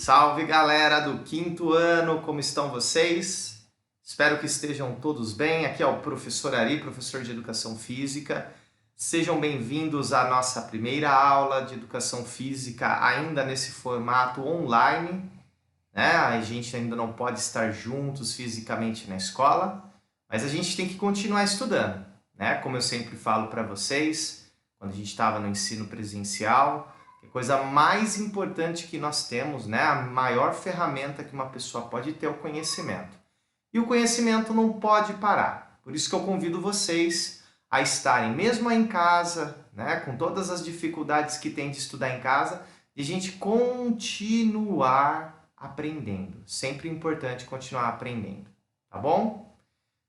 Salve galera do quinto ano, como estão vocês? Espero que estejam todos bem. Aqui é o professor Ari, professor de Educação Física. Sejam bem-vindos à nossa primeira aula de Educação Física, ainda nesse formato online, né? A gente ainda não pode estar juntos fisicamente na escola, mas a gente tem que continuar estudando, né? Como eu sempre falo para vocês, quando a gente estava no ensino presencial, a coisa mais importante que nós temos, né? A maior ferramenta que uma pessoa pode ter é o conhecimento. E o conhecimento não pode parar. Por isso que eu convido vocês a estarem, mesmo em casa, né? Com todas as dificuldades que tem de estudar em casa, e a gente continuar aprendendo. Sempre importante continuar aprendendo, tá bom?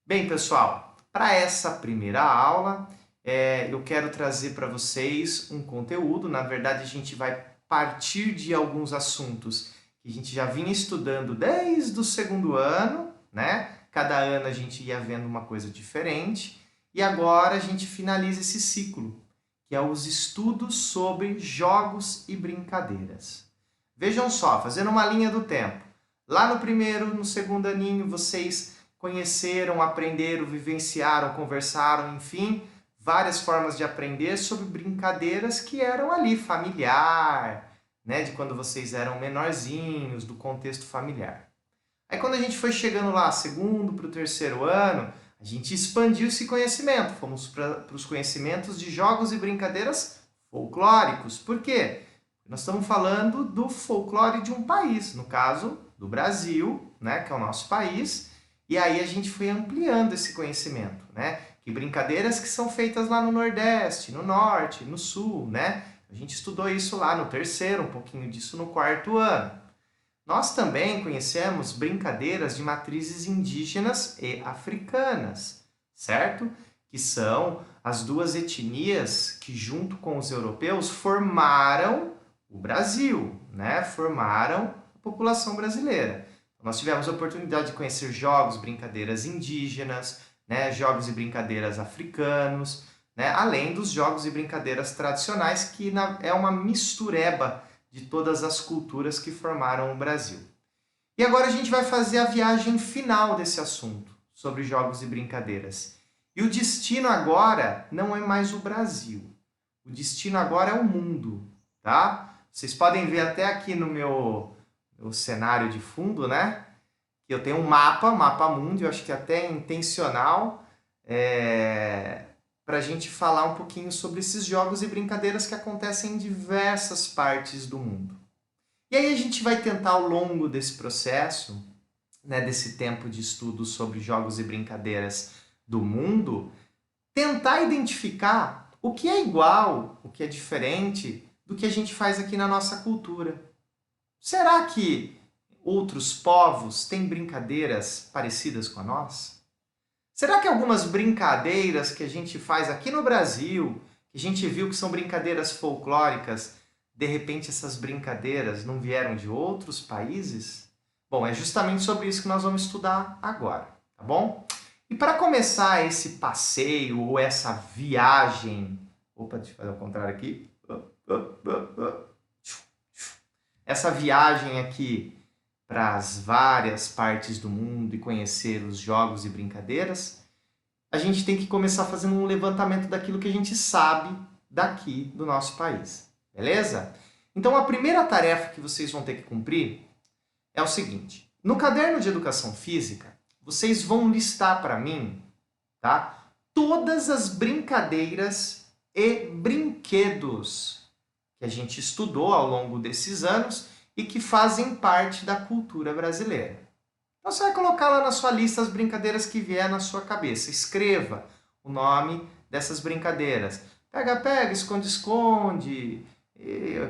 Bem, pessoal, para essa primeira aula, eu quero trazer para vocês um conteúdo. Na verdade, a gente vai partir de alguns assuntos que a gente já vinha estudando desde o segundo ano, né? Cada ano a gente ia vendo uma coisa diferente e agora a gente finaliza esse ciclo, que é os estudos sobre jogos e brincadeiras. Vejam só, fazendo uma linha do tempo. Lá no primeiro, no segundo aninho, vocês conheceram, aprenderam, vivenciaram, conversaram, enfim, várias formas de aprender sobre brincadeiras que eram ali familiar, né? De quando vocês eram menorzinhos, do contexto familiar. Aí quando a gente foi chegando lá, segundo para o terceiro ano, a gente expandiu esse conhecimento. Fomos para os conhecimentos de jogos e brincadeiras folclóricos. Por quê? Nós estamos falando do folclore de um país, no caso do Brasil, né? Que é o nosso país. E aí a gente foi ampliando esse conhecimento, né? Que brincadeiras que são feitas lá no Nordeste, no Norte, no Sul, né? A gente estudou isso lá no terceiro, um pouquinho disso no quarto ano. Nós também conhecemos brincadeiras de matrizes indígenas e africanas, certo? Que são as duas etnias que, junto com os europeus, formaram o Brasil, né? Formaram a população brasileira. Nós tivemos a oportunidade de conhecer jogos, brincadeiras indígenas, né, jogos e brincadeiras africanos, né, além dos jogos e brincadeiras tradicionais, que é uma mistureba de todas as culturas que formaram o Brasil. E agora a gente vai fazer a viagem final desse assunto, sobre jogos e brincadeiras. E o destino agora não é mais o Brasil. O destino agora é o mundo, tá? Vocês podem ver até aqui no meu cenário de fundo, né? Eu tenho um mapa mundo, eu acho que até é intencional, para a gente falar um pouquinho sobre esses jogos e brincadeiras que acontecem em diversas partes do mundo. E aí a gente vai tentar, ao longo desse processo, né, desse tempo de estudo sobre jogos e brincadeiras do mundo, tentar identificar o que é igual, o que é diferente do que a gente faz aqui na nossa cultura. Será que outros povos têm brincadeiras parecidas com a nossa? Será que algumas brincadeiras que a gente faz aqui no Brasil, que a gente viu que são brincadeiras folclóricas, de repente essas brincadeiras não vieram de outros países? Bom, é justamente sobre isso que nós vamos estudar agora, tá bom? E para começar esse passeio ou essa viagem... Opa, deixa eu fazer o contrário aqui. Essa viagem aqui para as várias partes do mundo e conhecer os jogos e brincadeiras, a gente tem que começar fazendo um levantamento daquilo que a gente sabe daqui do nosso país, beleza? Então a primeira tarefa que vocês vão ter que cumprir é o seguinte: no caderno de Educação Física, vocês vão listar para mim, tá, todas as brincadeiras e brinquedos que a gente estudou ao longo desses anos e que fazem parte da cultura brasileira. Então você vai colocar lá na sua lista as brincadeiras que vier na sua cabeça. Escreva o nome dessas brincadeiras. Pega-pega, esconde-esconde,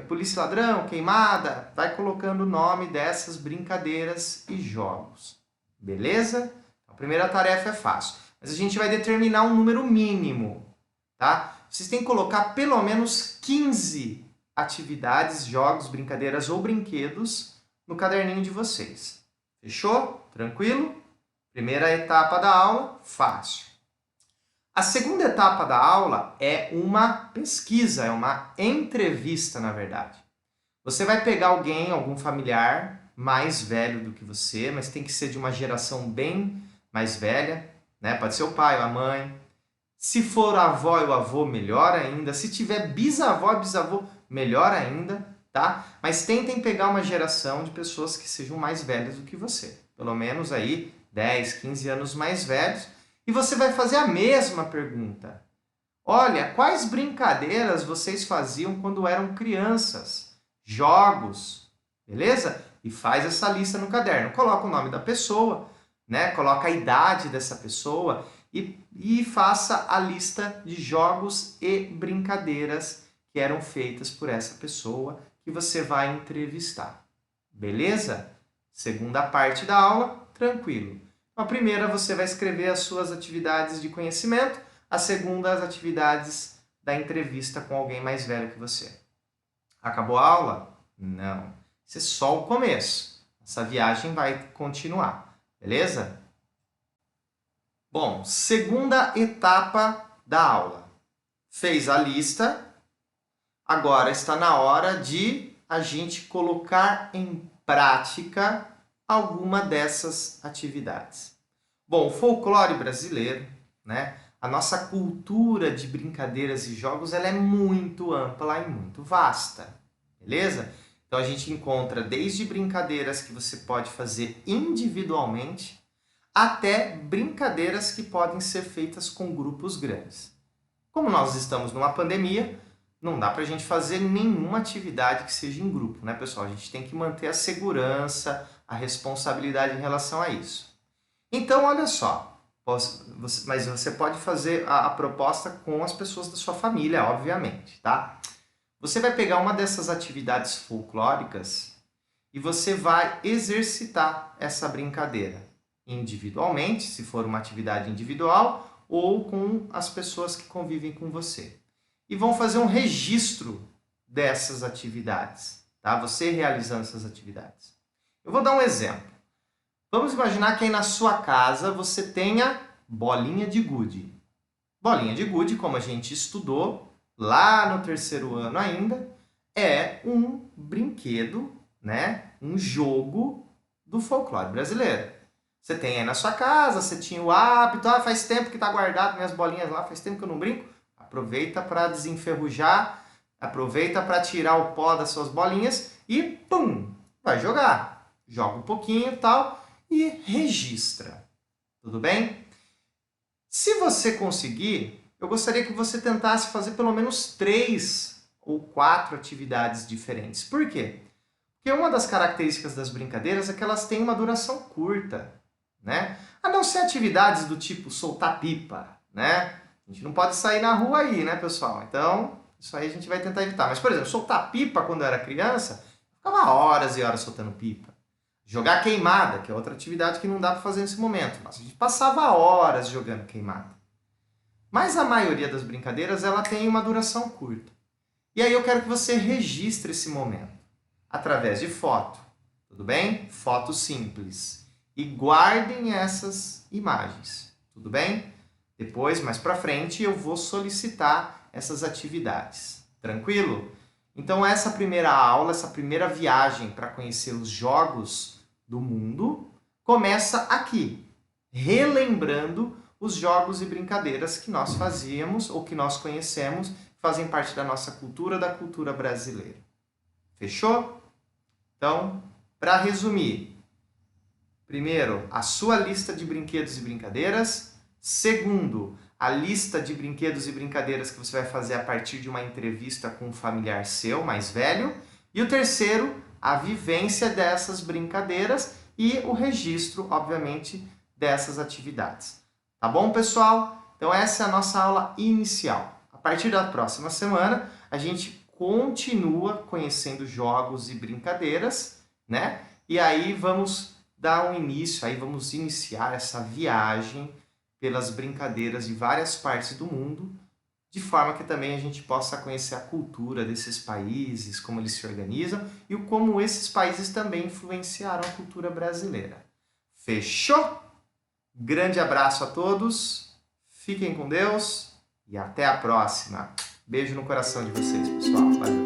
polícia e ladrão, queimada. Vai colocando o nome dessas brincadeiras e jogos. Beleza? A primeira tarefa é fácil. Mas a gente vai determinar um número mínimo, tá? Vocês têm que colocar pelo menos 15 atividades, jogos, brincadeiras ou brinquedos no caderninho de vocês. Fechou? Tranquilo? Primeira etapa da aula, fácil. A segunda etapa da aula é uma pesquisa, é uma entrevista, na verdade. Você vai pegar alguém, algum familiar, mais velho do que você, mas tem que ser de uma geração bem mais velha, né? Pode ser o pai ou a mãe. Se for a avó e o avô, melhor ainda. Se tiver bisavó e bisavô, melhor ainda, tá? Mas tentem pegar uma geração de pessoas que sejam mais velhas do que você. Pelo menos aí 10, 15 anos mais velhos. E você vai fazer a mesma pergunta. Olha, quais brincadeiras vocês faziam quando eram crianças? Jogos, beleza? E faz essa lista no caderno. Coloca o nome da pessoa, né? Coloca a idade dessa pessoa e faça a lista de jogos e brincadeiras que eram feitas por essa pessoa que você vai entrevistar. Beleza? Segunda parte da aula, tranquilo. A primeira você vai escrever as suas atividades de conhecimento, a segunda as atividades da entrevista com alguém mais velho que você. Acabou a aula? Não. Isso é só o começo. Essa viagem vai continuar, beleza? Bom, segunda etapa da aula. Fez a lista, agora está na hora de a gente colocar em prática alguma dessas atividades. Bom, o folclore brasileiro, né? A nossa cultura de brincadeiras e jogos ela é muito ampla e muito vasta, beleza? Então a gente encontra desde brincadeiras que você pode fazer individualmente, até brincadeiras que podem ser feitas com grupos grandes. Como nós estamos numa pandemia, não dá para a gente fazer nenhuma atividade que seja em grupo, né, pessoal? A gente tem que manter a segurança, a responsabilidade em relação a isso. Então, olha só, mas você pode fazer a proposta com as pessoas da sua família, obviamente, tá? Você vai pegar uma dessas atividades folclóricas e você vai exercitar essa brincadeira individualmente, se for uma atividade individual, ou com as pessoas que convivem com você. E vão fazer um registro dessas atividades, tá? Você realizando essas atividades. Eu vou dar um exemplo. Vamos imaginar que aí na sua casa você tenha bolinha de gude. Bolinha de gude, como a gente estudou lá no 3º ano ainda, é um brinquedo, né? Um jogo do folclore brasileiro. Você tem aí na sua casa, você tinha o hábito, faz tempo que está guardado minhas bolinhas lá, faz tempo que eu não brinco. Aproveita para desenferrujar, aproveita para tirar o pó das suas bolinhas e pum, vai jogar. Joga um pouquinho e tal e registra. Tudo bem? Se você conseguir, eu gostaria que você tentasse fazer pelo menos 3 ou 4 atividades diferentes. Por quê? Porque uma das características das brincadeiras é que elas têm uma duração curta, né? A não ser atividades do tipo soltar pipa, né? A gente não pode sair na rua aí, né, pessoal? Então, isso aí a gente vai tentar evitar. Mas, por exemplo, soltar pipa quando eu era criança, eu ficava horas e horas soltando pipa. Jogar queimada, que é outra atividade que não dá para fazer nesse momento. Nossa, a gente passava horas jogando queimada. Mas a maioria das brincadeiras, ela tem uma duração curta. E aí eu quero que você registre esse momento através de foto, tudo bem? Foto simples. E guardem essas imagens, tudo bem? Depois, mais para frente, eu vou solicitar essas atividades. Tranquilo? Então, essa primeira aula, essa primeira viagem para conhecer os jogos do mundo, começa aqui, relembrando os jogos e brincadeiras que nós fazíamos ou que nós conhecemos, que fazem parte da nossa cultura, da cultura brasileira. Fechou? Então, para resumir, primeiro, a sua lista de brinquedos e brincadeiras. Segundo, a lista de brinquedos e brincadeiras que você vai fazer a partir de uma entrevista com um familiar seu, mais velho. E o terceiro, a vivência dessas brincadeiras e o registro, obviamente, dessas atividades. Tá bom, pessoal? Então essa é a nossa aula inicial. A partir da próxima semana, a gente continua conhecendo jogos e brincadeiras, né? E aí vamos dar um início, aí vamos iniciar essa viagem pelas brincadeiras de várias partes do mundo, de forma que também a gente possa conhecer a cultura desses países, como eles se organizam e como esses países também influenciaram a cultura brasileira. Fechou? Grande abraço a todos, fiquem com Deus e até a próxima. Beijo no coração de vocês, pessoal. Valeu.